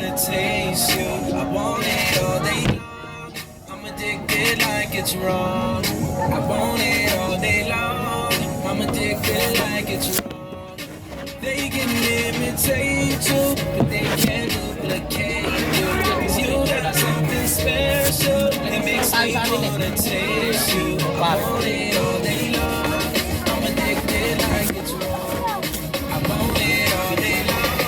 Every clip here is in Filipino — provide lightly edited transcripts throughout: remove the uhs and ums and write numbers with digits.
wanna taste you. I want it all day long. I'm addicted like it's wrong. I want it all day long. I'm addicted like it's wrong. They can imitate you, but they can't duplicate you. 'Cause you got something special that makes me wanna taste you. I want it all day long. I'm addicted like it's wrong. I want it all day long.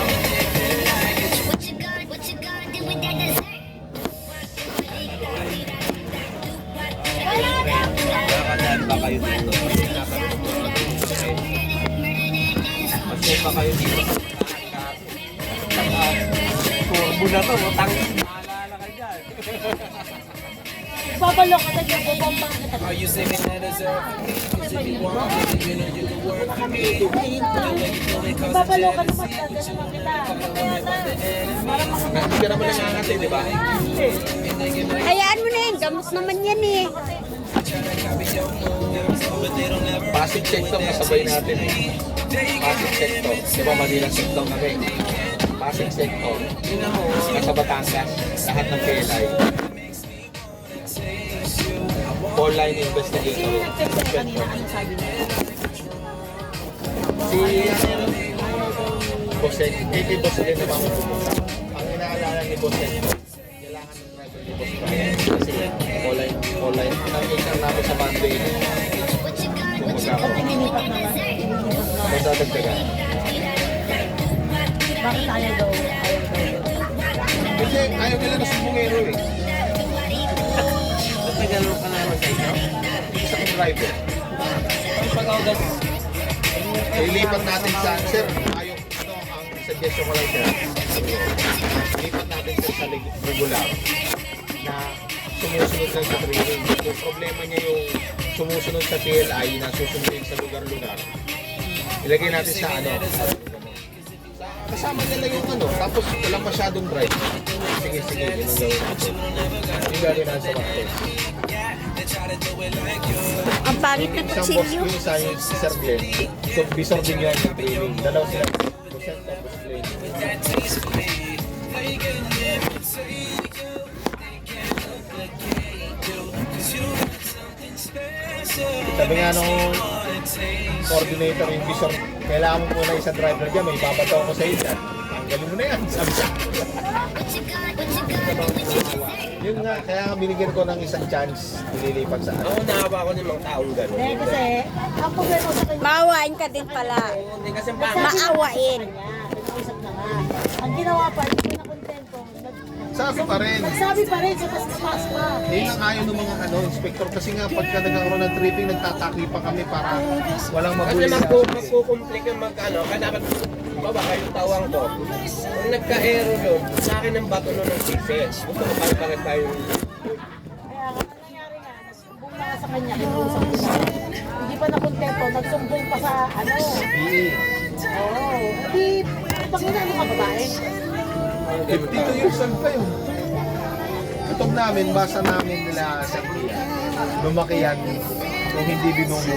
I'm addicted like it's wrong. What you gonna do with that dessert? Nakakadaan ba kayo dito? Mag-check pa kayo dito. Turbo na to, utang. Maalala ka dyan. Babalo ka na dyan, bubomba ka na. Are you saving that dessert for me? 'Cause if you want it, you know you can work for me. The way you do it causes Babalo ka naman, jealousy. dadala naman kita. Hindi ka naman nangangatid, di ba? Hayaan mo na yun, gamos naman yan eh. Pasig sector kasabay natin eh. Pasig sector. Di ba Manila sector kami? Pasig sector. Nasa Batangas. Lahat ng PLI. Online investigator. Sino nag-text sa'yo kanina? Anong sabi niya? Si Bossek. Kay Bossek din naman pupunta. Ang inaalala ni Bossek, kailangan ng driver ni Bossek. Kasi online. Nakikita namin sa Monday. Pumunta ako. Ba't inilipat naman? May dadagdagan. Bakit ayaw daw? Kasi ayaw nila na sumbungero eh. Nagano ka naman sa inyo? Isa kong driver. Pag-august, Ilipat natin sa, sir, ayaw, ang suggestion ko lang sir, ilipat natin sir sa regular na sumusunod lang sa training. Yung problema niya yung sumusunod sa PLI na susunodin sa lugar-lugar. Ilagay natin sa kasama nila yung tapos walang masyadong drive. Sige, yun ang gawin natin. Yung gawin natin sa Martes. Ang pangit na Isang boss kutsilyo. yung isa yung si Sir Glenn. So, bisor din yan yung training. Dalaw sila. Bossek tapos Glenn. Sabi nga nung coordinator yung bisor, kailangan mo muna isang driver dyan, may babataw ko sa iyo dyan. Tanggalin mo na yan, sabi siya. Yun nga, kaya nga binigyan ko ng isang chance, nililipat sa ako nahaba ko ng mga taong gano'n. Eh, kasi, ang problema sa kanya, Maawain ka din pala. Hindi kasi paano. Maawain. nag-usap na nga. Ang ginawa pa, hindi ko na kontento. Sabi pa rin. Nagsabi pa rin, sa mas pa. Yun ang ayaw ng mga inspector kasi nga pagka nagkakaroon ng tripping, nagtataki pa kami para walang Kasi mabuli sa magkukumplik yung kaya dapat baba kayo tawang ko. Kung nagka-aero doon, sa akin ang bato nun ng sisi. Gusto ko bakit tayo. Kaya nga, ang nangyari nga, nagsumbong na nga sa kanya, kinuusap ko siya. Hindi pa na kontento, nagsumbong pa sa Oo. Hindi, pangina ano ka babae? 52 years old pa yun. Kutob namin, basa namin nila sa Lumaki yan kung hindi binungo.